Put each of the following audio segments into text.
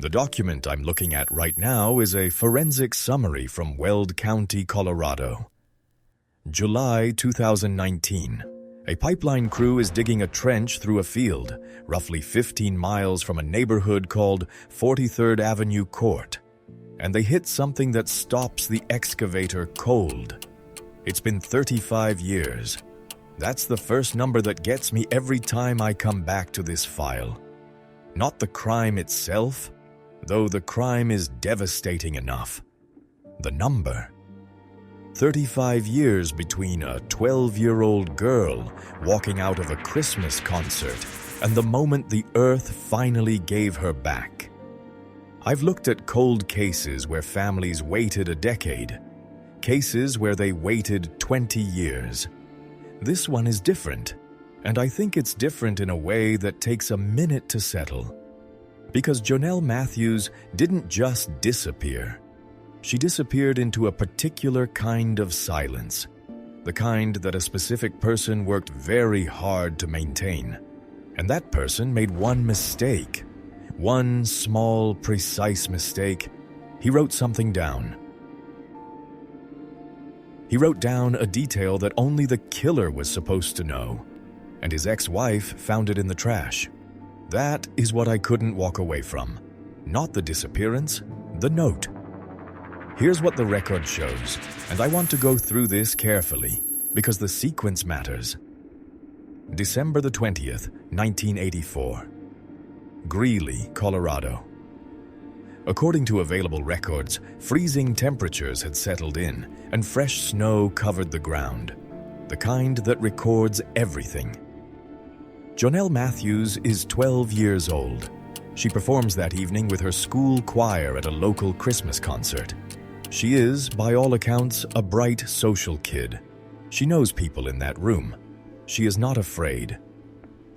The document I'm looking at right now is a forensic summary from Weld County, Colorado. July 2019. A pipeline crew is digging a trench through a field, roughly 15 miles from a neighborhood called 43rd Avenue Court, and they hit something that stops the excavator cold. It's been 35 years. That's the first number that gets me every time I come back to this file. Not the crime itself, though the crime is devastating enough. The number. 35 years between a 12-year-old girl walking out of a Christmas concert and the moment the earth finally gave her back. I've looked at cold cases where families waited a decade, cases where they waited 20 years. This one is different, and I think it's different in a way that takes a minute to settle. Because Jonelle Matthews didn't just disappear. She disappeared into a particular kind of silence, the kind that a specific person worked very hard to maintain. And that person made one mistake, one small, precise mistake. He wrote something down. He wrote down a detail that only the killer was supposed to know, and his ex-wife found it in the trash. That is what I couldn't walk away from. Not the disappearance, the note. Here's what the record shows, and I want to go through this carefully, because the sequence matters. December the 20th, 1984. Greeley, Colorado. According to available records, freezing temperatures had settled in, and fresh snow covered the ground, the kind that records everything. Jonelle Matthews is 12 years old. She performs that evening with her school choir at a local Christmas concert. She is, by all accounts, a bright social kid. She knows people in that room. She is not afraid.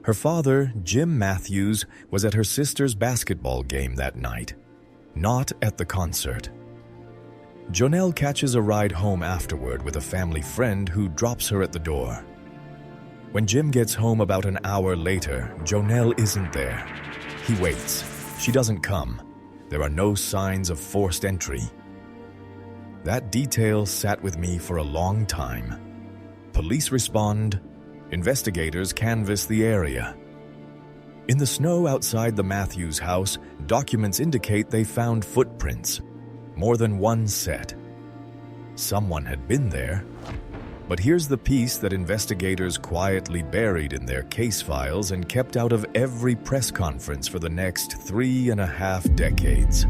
Her father, Jim Matthews, was at her sister's basketball game that night, not at the concert. Jonelle catches a ride home afterward with a family friend who drops her at the door. When Jim gets home about an hour later, Jonelle isn't there. He waits. She doesn't come. There are no signs of forced entry. That detail sat with me for a long time. Police respond. Investigators canvass the area. In the snow outside the Matthews house, documents indicate they found footprints. More than one set. Someone had been there. But here's the piece that investigators quietly buried in their case files and kept out of every press conference for the next 3.5 decades.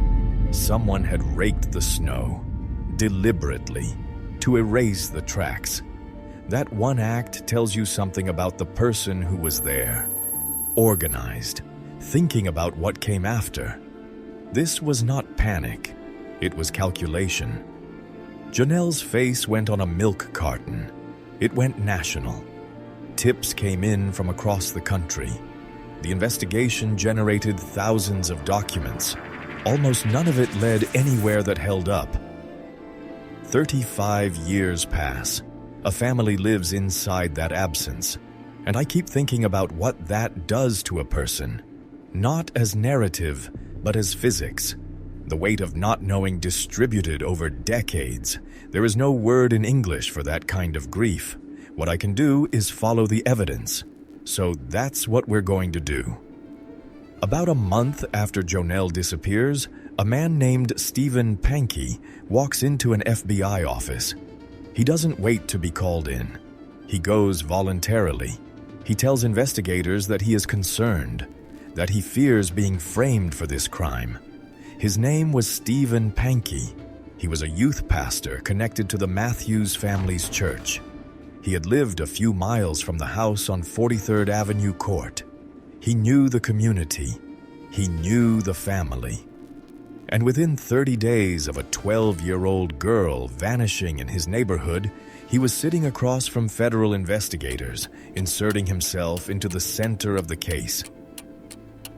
Someone had raked the snow, deliberately, to erase the tracks. That one act tells you something about the person who was there. Organized, thinking about what came after. This was not panic. It was calculation. Jonelle's face went on a milk carton. It went national. Tips came in from across the country. The investigation generated thousands of documents. Almost none of it led anywhere that held up. 35 years pass. A family lives inside that absence. And I keep thinking about what that does to a person. Not as narrative, but as physics. The weight of not knowing distributed over decades. There is no word in English for that kind of grief. What I can do is follow the evidence. So that's what we're going to do. About a month after Jonelle disappears, a man named Stephen Pankey walks into an FBI office. He doesn't wait to be called in. He goes voluntarily. He tells investigators that he is concerned, that he fears being framed for this crime. His name was Stephen Pankey. He was a youth pastor connected to the Matthews family's church. He had lived a few miles from the house on 43rd Avenue Court. He knew the community. He knew the family. And within 30 days of a 12-year-old girl vanishing in his neighborhood, he was sitting across from federal investigators, inserting himself into the center of the case.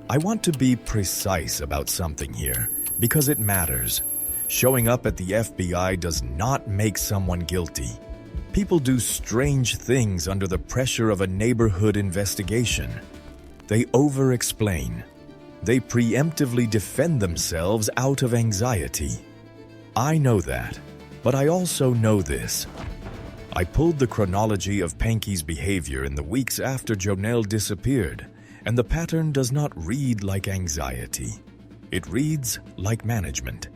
I want to be precise about something here, because it matters. Showing up at the FBI does not make someone guilty. People do strange things under the pressure of a neighborhood investigation. They over-explain. They preemptively defend themselves out of anxiety. I know that, but I also know this. I pulled the chronology of Pankey's behavior in the weeks after Jonelle disappeared, and the pattern does not read like anxiety. It reads like management.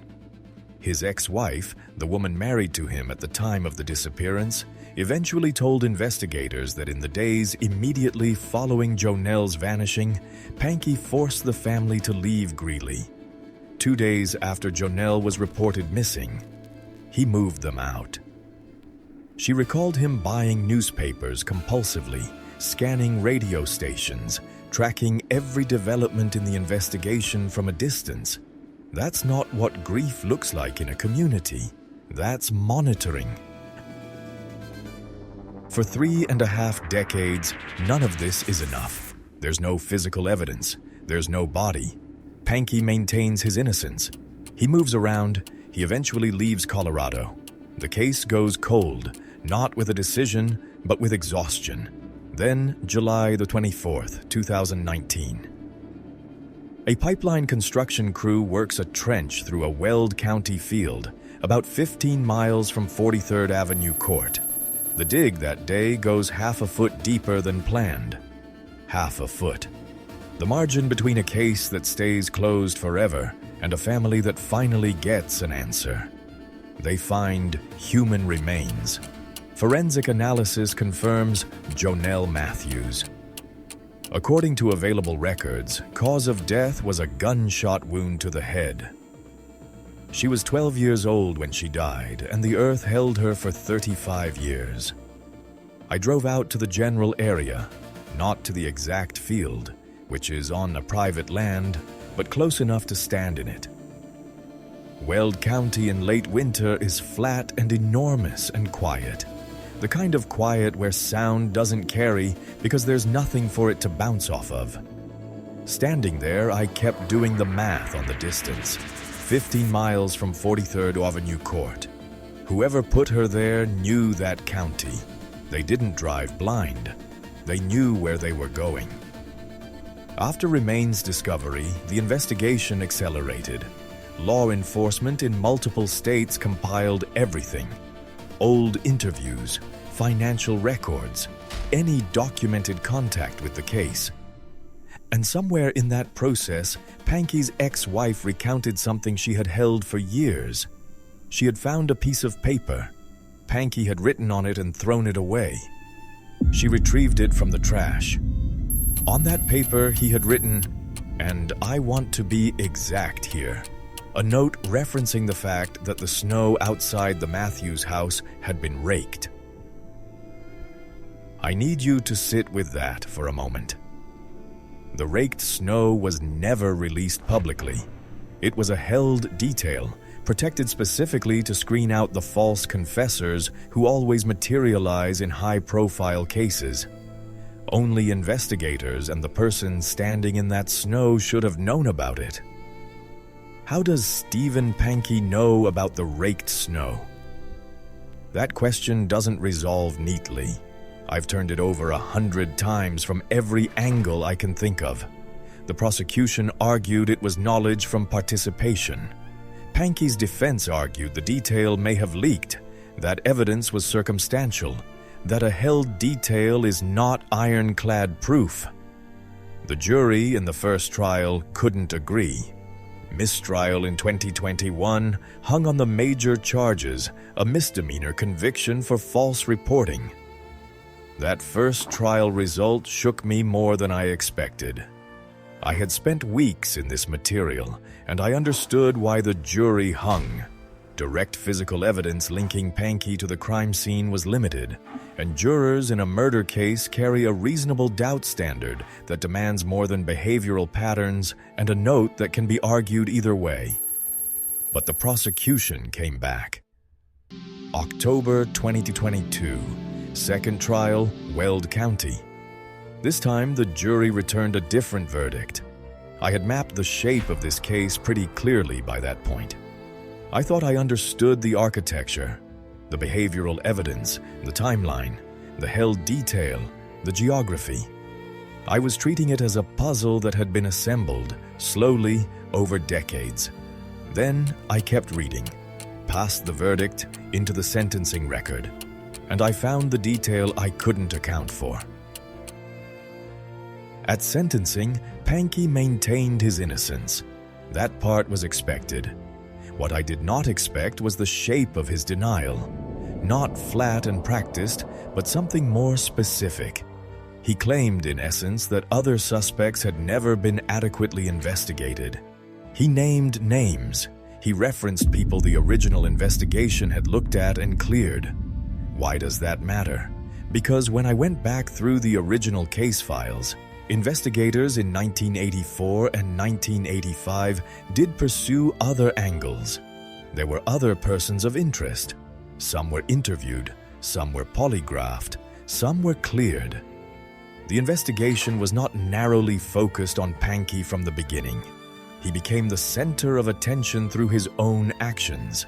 His ex-wife, the woman married to him at the time of the disappearance, eventually told investigators that in the days immediately following Jonelle's vanishing, Pankey forced the family to leave Greeley. 2 days after Jonelle was reported missing, he moved them out. She recalled him buying newspapers compulsively, scanning radio stations, tracking every development in the investigation from a distance. That's not what grief looks like in a community. That's monitoring. For 3.5 decades, none of this is enough. There's no physical evidence. There's no body. Pankey maintains his innocence. He moves around. He eventually leaves Colorado. The case goes cold, not with a decision, but with exhaustion. Then, July the 24th, 2019. A pipeline construction crew works a trench through a Weld County field, about 15 miles from 43rd Avenue Court. The dig that day goes half a foot deeper than planned. Half a foot. The margin between a case that stays closed forever and a family that finally gets an answer. They find human remains. Forensic analysis confirms Jonelle Matthews. According to available records, cause of death was a gunshot wound to the head. She was 12 years old when she died, and the earth held her for 35 years. I drove out to the general area, not to the exact field, which is on a private land, but close enough to stand in it. Weld County in late winter is flat and enormous and quiet. The kind of quiet where sound doesn't carry because there's nothing for it to bounce off of. Standing there, I kept doing the math on the distance. 15 miles from 43rd Avenue Court. Whoever put her there knew that county. They didn't drive blind. They knew where they were going. After remains discovery, the investigation accelerated. Law enforcement in multiple states compiled everything. Old interviews, financial records, any documented contact with the case. And somewhere in that process, Pankey's ex-wife recounted something she had held for years. She had found a piece of paper. Pankey had written on it and thrown it away. She retrieved it from the trash. On that paper, he had written, and I want to be exact here, a note referencing the fact that the snow outside the Matthews house had been raked. I need you to sit with that for a moment. The raked snow was never released publicly. It was a held detail, protected specifically to screen out the false confessors who always materialize in high-profile cases. Only investigators and the person standing in that snow should have known about it. How does Stephen Pankey know about the raked snow? That question doesn't resolve neatly. I've turned it over 100 times from every angle I can think of. The prosecution argued it was knowledge from participation. Pankey's defense argued the detail may have leaked, that evidence was circumstantial, that a held detail is not ironclad proof. The jury in the first trial couldn't agree. Mistrial in 2021 hung on the major charges, a misdemeanor conviction for false reporting. That first trial result shook me more than I expected. I had spent weeks in this material, and I understood why the jury hung. Direct physical evidence linking Pankey to the crime scene was limited, and jurors in a murder case carry a reasonable doubt standard that demands more than behavioral patterns and a note that can be argued either way. But the prosecution came back. October 2022. Second trial, Weld County. This time, the jury returned a different verdict. I had mapped the shape of this case pretty clearly by that point. I thought I understood the architecture, the behavioral evidence, the timeline, the held detail, the geography. I was treating it as a puzzle that had been assembled, slowly, over decades. Then I kept reading, past the verdict, into the sentencing record, and I found the detail I couldn't account for. At sentencing, Pankey maintained his innocence. That part was expected. What I did not expect was the shape of his denial. Not flat and practiced, but something more specific. He claimed, in essence, that other suspects had never been adequately investigated. He named names. He referenced people the original investigation had looked at and cleared. Why does that matter? Because when I went back through the original case files, investigators in 1984 and 1985 did pursue other angles. There were other persons of interest. Some were interviewed, some were polygraphed, some were cleared. The investigation was not narrowly focused on Pankey from the beginning. He became the center of attention through his own actions.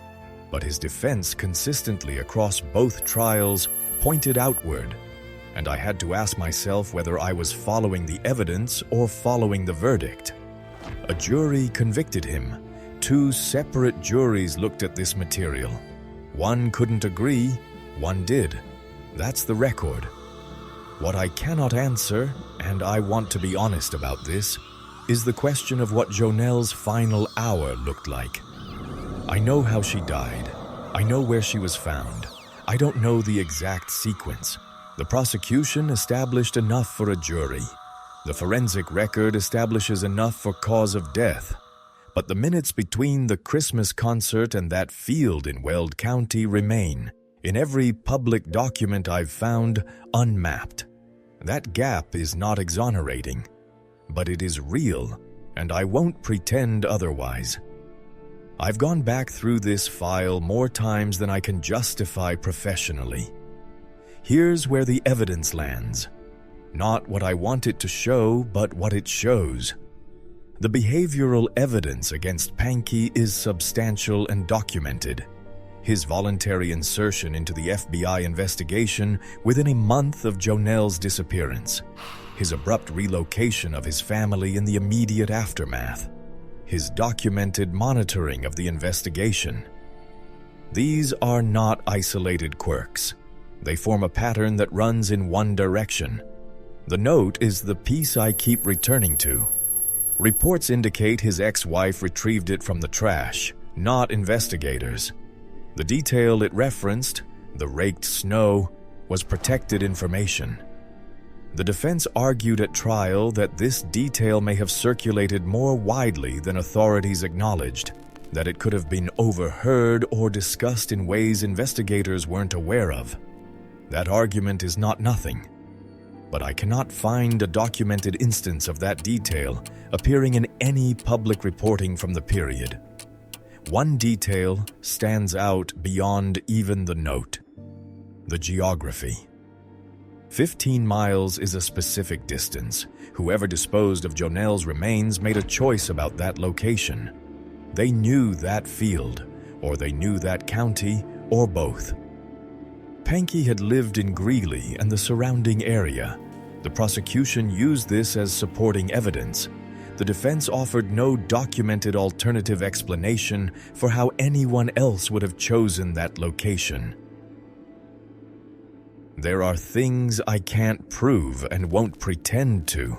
But his defense consistently across both trials pointed outward, and I had to ask myself whether I was following the evidence or following the verdict. A jury convicted him. 2 separate juries looked at this material. One couldn't agree, one did. That's the record. What I cannot answer, and I want to be honest about this, is the question of what Jonelle's final hour looked like. I know how she died. I know where she was found. I don't know the exact sequence. The prosecution established enough for a jury. The forensic record establishes enough for cause of death. But the minutes between the Christmas concert and that field in Weld County remain, in every public document I've found, unmapped. That gap is not exonerating, but it is real, and I won't pretend otherwise. I've gone back through this file more times than I can justify professionally. Here's where the evidence lands. Not what I want it to show, but what it shows. The behavioral evidence against Pankey is substantial and documented. His voluntary insertion into the FBI investigation within a month of Jonelle's disappearance. His abrupt relocation of his family in the immediate aftermath. His documented monitoring of the investigation. These are not isolated quirks. They form a pattern that runs in one direction. The note is the piece I keep returning to. Reports indicate his ex-wife retrieved it from the trash, not investigators. The detail it referenced, the raked snow, was protected information. The defense argued at trial that this detail may have circulated more widely than authorities acknowledged, that it could have been overheard or discussed in ways investigators weren't aware of. That argument is not nothing, but I cannot find a documented instance of that detail appearing in any public reporting from the period. One detail stands out beyond even the note: the geography. 15 miles is a specific distance. Whoever disposed of Jonelle's remains made a choice about that location. They knew that field, or they knew that county, or both. Pankey had lived in Greeley and the surrounding area. The prosecution used this as supporting evidence. The defense offered no documented alternative explanation for how anyone else would have chosen that location. There are things I can't prove and won't pretend to.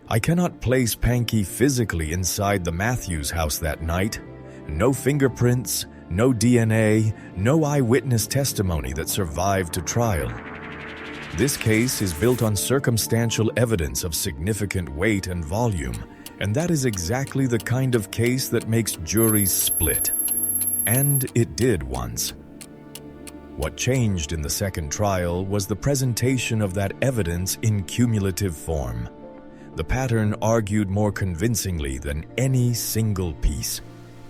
I cannot place Pankey physically inside the Matthews house that night. No fingerprints, no DNA, no eyewitness testimony that survived to trial. This case is built on circumstantial evidence of significant weight and volume, and that is exactly the kind of case that makes juries split. And it did once. What changed in the second trial was the presentation of that evidence in cumulative form. The pattern argued more convincingly than any single piece.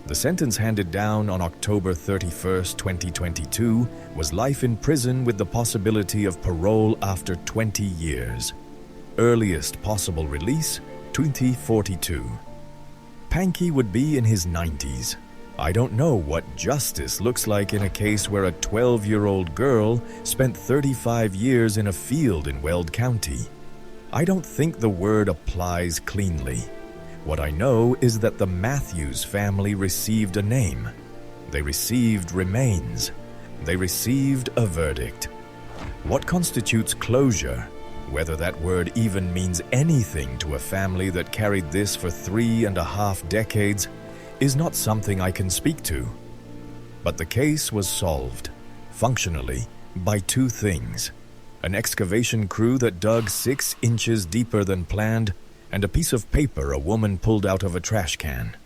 The sentence handed down on October 31, 2022, was life in prison with the possibility of parole after 20 years. Earliest possible release, 2042. Pankey would be in his 90s. I don't know what justice looks like in a case where a 12-year-old girl spent 35 years in a field in Weld County. I don't think the word applies cleanly. What I know is that the Matthews family received a name. They received remains. They received a verdict. What constitutes closure, whether that word even means anything to a family that carried this for 3.5 decades, is not something I can speak to. But the case was solved, functionally, by two things: an excavation crew that dug 6 inches deeper than planned, and a piece of paper a woman pulled out of a trash can.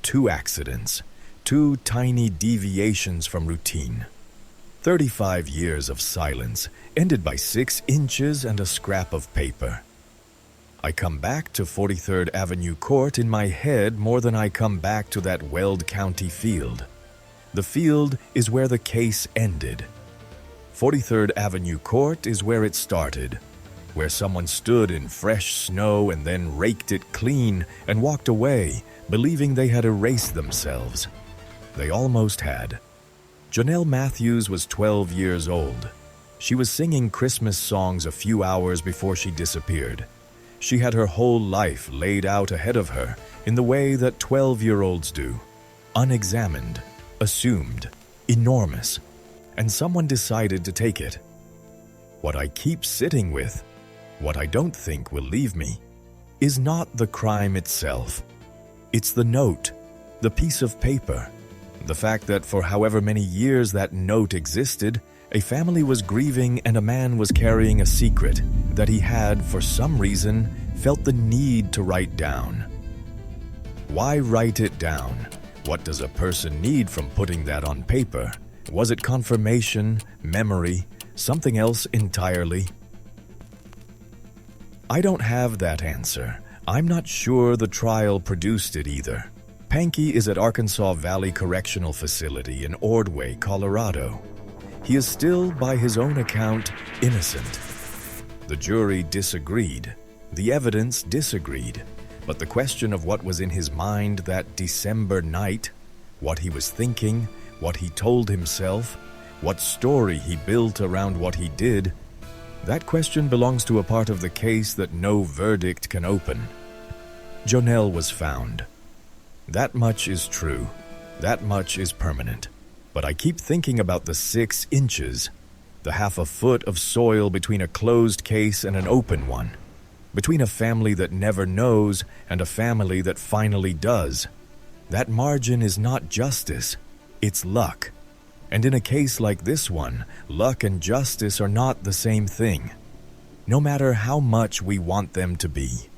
2 accidents, 2 tiny deviations from routine. 35 years of silence ended by 6 inches and a scrap of paper. I come back to 43rd Avenue Court in my head more than I come back to that Weld County field. The field is where the case ended. 43rd Avenue Court is where it started, where someone stood in fresh snow and then raked it clean and walked away, believing they had erased themselves. They almost had. Jonelle Matthews was 12 years old. She was singing Christmas songs a few hours before she disappeared. She had her whole life laid out ahead of her in the way that 12-year-olds do. Unexamined, assumed, enormous, and someone decided to take it. What I keep sitting with, what I don't think will leave me, is not the crime itself. It's the note, the piece of paper, the fact that for however many years that note existed, a family was grieving and a man was carrying a secret that he had, for some reason, felt the need to write down. Why write it down? What does a person need from putting that on paper? Was it confirmation, memory, something else entirely? I don't have that answer. I'm not sure the trial produced it either. Pankey is at Arkansas Valley Correctional Facility in Ordway, Colorado. He is still, by his own account, innocent. The jury disagreed. The evidence disagreed. But the question of what was in his mind that December night, what he was thinking, what he told himself, what story he built around what he did, that question belongs to a part of the case that no verdict can open. Jonelle was found. That much is true. That much is permanent. But I keep thinking about the 6 inches, the half a foot of soil between a closed case and an open one, between a family that never knows and a family that finally does. That margin is not justice, it's luck. And in a case like this one, luck and justice are not the same thing, no matter how much we want them to be.